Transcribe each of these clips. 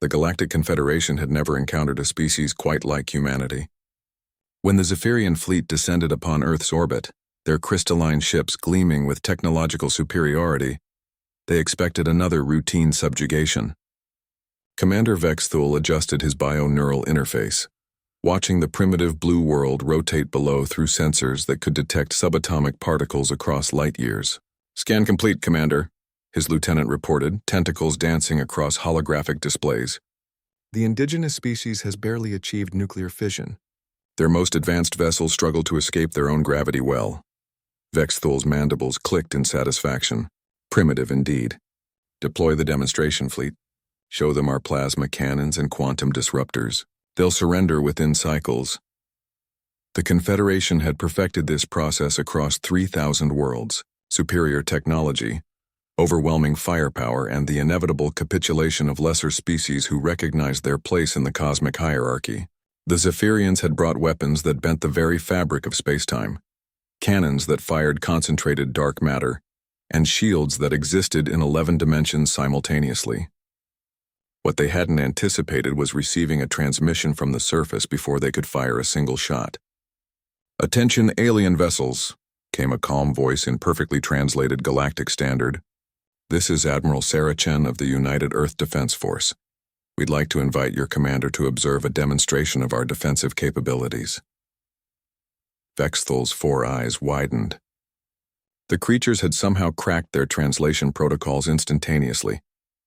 The Galactic Confederation had never encountered a species quite like humanity. When the Zephyrian fleet descended upon Earth's orbit, their crystalline ships gleaming with technological superiority, they expected another routine subjugation. Commander Vexthul adjusted his bio-neural interface, watching the primitive blue world rotate below through sensors that could detect subatomic particles across light years. "Scan complete, Commander," his lieutenant reported, tentacles dancing across holographic displays. "The indigenous species has barely achieved nuclear fission. Their most advanced vessels struggle to escape their own gravity well." Vexthul's mandibles clicked in satisfaction. Primitive indeed. "Deploy the demonstration fleet. Show them our plasma cannons and quantum disruptors. They'll surrender within cycles." The Confederation had perfected this process across 3,000 worlds. Superior technology, overwhelming firepower, and the inevitable capitulation of lesser species who recognized their place in the cosmic hierarchy. The Zephyrians had brought weapons that bent the very fabric of spacetime, cannons that fired concentrated dark matter, and shields that existed in 11 dimensions simultaneously. What they hadn't anticipated was receiving a transmission from the surface before they could fire a single shot. "Attention alien vessels," came a calm voice in perfectly translated galactic standard. "This is Admiral Sarah Chen of the United Earth Defense Force. We'd like to invite your commander to observe a demonstration of our defensive capabilities." Vexthul's 4 eyes widened. The creatures had somehow cracked their translation protocols instantaneously,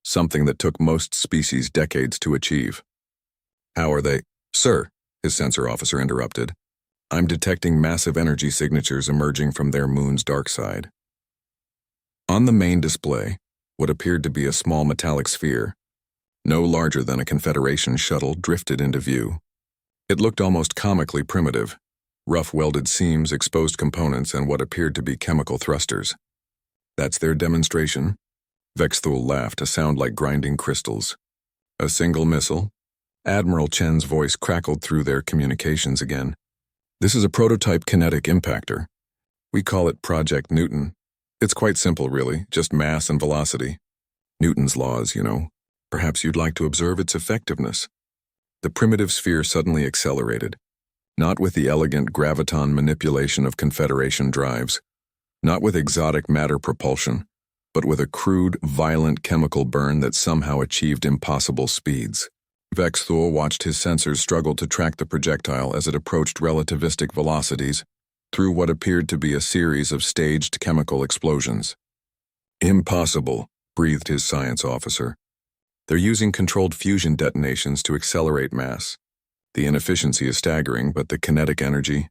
something that took most species decades to achieve. "How are they—" "Sir," his sensor officer interrupted. "I'm detecting massive energy signatures emerging from their moon's dark side." On the main display, what appeared to be a small metallic sphere, no larger than a Confederation shuttle, drifted into view. It looked almost comically primitive. Rough welded seams, exposed components, and what appeared to be chemical thrusters. "That's their demonstration?" Vexthul laughed, a sound like grinding crystals. "A single missile?" Admiral Chen's voice crackled through their communications again. "This is a prototype kinetic impactor. We call it Project Newton. It's quite simple, really, just mass and velocity. Newton's laws, you know. Perhaps you'd like to observe its effectiveness." The primitive sphere suddenly accelerated. Not with the elegant graviton manipulation of Confederation drives, not with exotic matter propulsion, but with a crude, violent chemical burn that somehow achieved impossible speeds. Vexthul watched his sensors struggle to track the projectile as it approached relativistic velocities through what appeared to be a series of staged chemical explosions. "Impossible," breathed his science officer. "They're using controlled fusion detonations to accelerate mass. The inefficiency is staggering, but the kinetic energy—"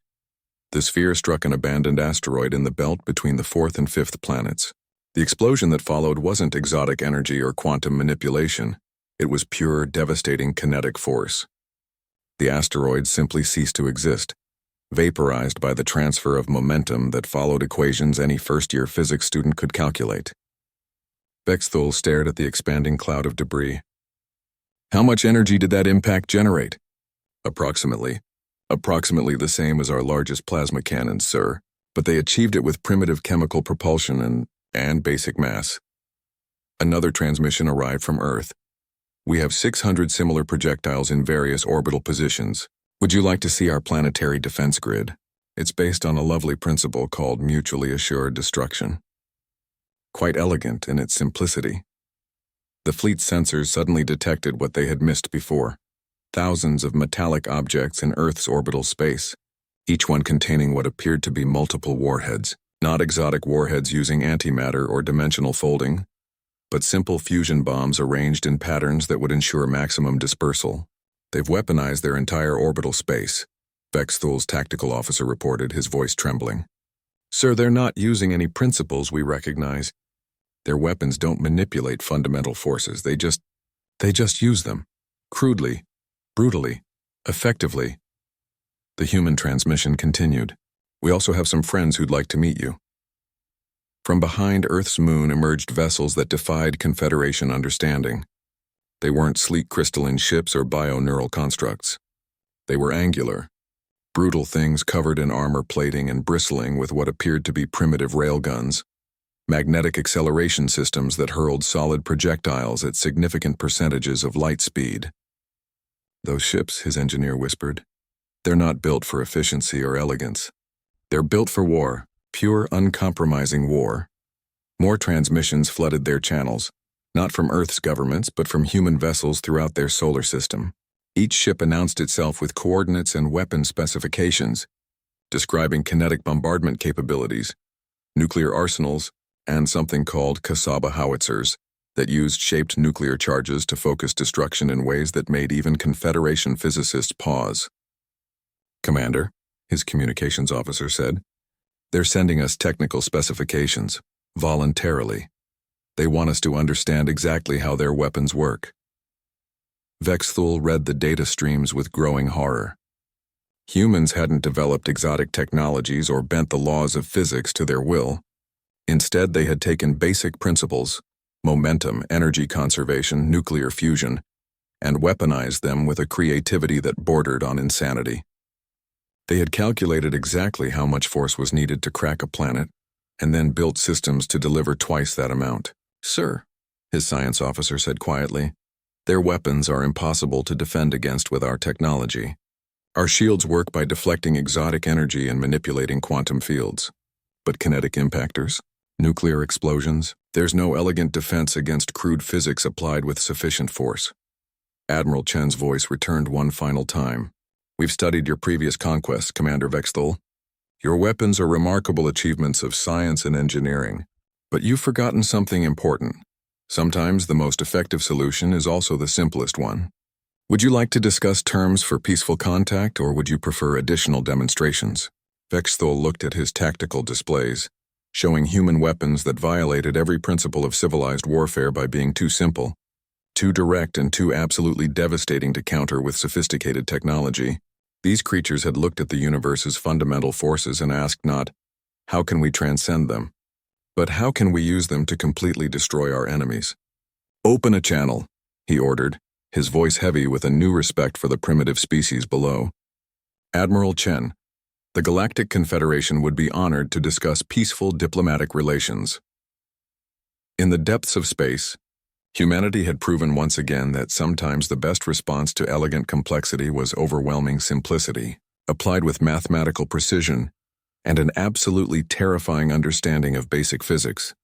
The sphere struck an abandoned asteroid in the belt between the 4th and 5th planets. The explosion that followed wasn't exotic energy or quantum manipulation. It was pure, devastating kinetic force. The asteroid simply ceased to exist, vaporized by the transfer of momentum that followed equations any first-year physics student could calculate. Vexthul stared at the expanding cloud of debris. "How much energy did that impact generate?" Approximately the same as our largest plasma cannons, sir, but they achieved it with primitive chemical propulsion and basic mass." Another transmission arrived from Earth. "We have 600 similar projectiles in various orbital positions. Would you like to see our planetary defense grid? It's based on a lovely principle called mutually assured destruction. Quite elegant in its simplicity." The fleet's sensors suddenly detected what they had missed before. Thousands of metallic objects in Earth's orbital space, each one containing what appeared to be multiple warheads. Not exotic warheads using antimatter or dimensional folding, but simple fusion bombs arranged in patterns that would ensure maximum dispersal. "They've weaponized their entire orbital space," Vexthul's tactical officer reported, his voice trembling. "Sir, they're not using any principles we recognize. Their weapons don't manipulate fundamental forces. They just use them. Crudely, brutally, effectively." The human transmission continued. "We also have some friends who'd like to meet you." From behind Earth's moon emerged vessels that defied Confederation understanding. They weren't sleek crystalline ships or bio-neural constructs. They were angular, brutal things covered in armor plating and bristling with what appeared to be primitive railguns. magnetic acceleration systems that hurled solid projectiles at significant percentages of light speed. "Those ships," his engineer whispered, "they're not built for efficiency or elegance. They're built for war, pure, uncompromising war." More transmissions flooded their channels, not from Earth's governments, but from human vessels throughout their solar system. Each ship announced itself with coordinates and weapon specifications, describing kinetic bombardment capabilities, nuclear arsenals, and something called Kasaba howitzers that used shaped nuclear charges to focus destruction in ways that made even Confederation physicists pause. "Commander," his communications officer said, "they're sending us technical specifications, voluntarily. They want us to understand exactly how their weapons work." Vexthul read the data streams with growing horror. Humans hadn't developed exotic technologies or bent the laws of physics to their will. Instead, they had taken basic principles, momentum, energy conservation, nuclear fusion, and weaponized them with a creativity that bordered on insanity. They had calculated exactly how much force was needed to crack a planet, and then built systems to deliver twice that amount. "Sir," his science officer said quietly, "their weapons are impossible to defend against with our technology. Our shields work by deflecting exotic energy and manipulating quantum fields. But kinetic impactors, nuclear explosions, there's no elegant defense against crude physics applied with sufficient force." Admiral Chen's voice returned one final time. "We've studied your previous conquests, Commander Vexthul. Your weapons are remarkable achievements of science and engineering. But you've forgotten something important. Sometimes the most effective solution is also the simplest one. Would you like to discuss terms for peaceful contact, or would you prefer additional demonstrations?" Vexthul looked at his tactical displays, showing human weapons that violated every principle of civilized warfare by being too simple, too direct, and too absolutely devastating to counter with sophisticated technology. These creatures had looked at the universe's fundamental forces and asked not, "How can we transcend them?" but "How can we use them to completely destroy our enemies?" "Open a channel," he ordered, his voice heavy with a new respect for the primitive species below. "Admiral Chen, the Galactic Confederation would be honored to discuss peaceful diplomatic relations." In the depths of space, humanity had proven once again that sometimes the best response to elegant complexity was overwhelming simplicity, applied with mathematical precision and an absolutely terrifying understanding of basic physics.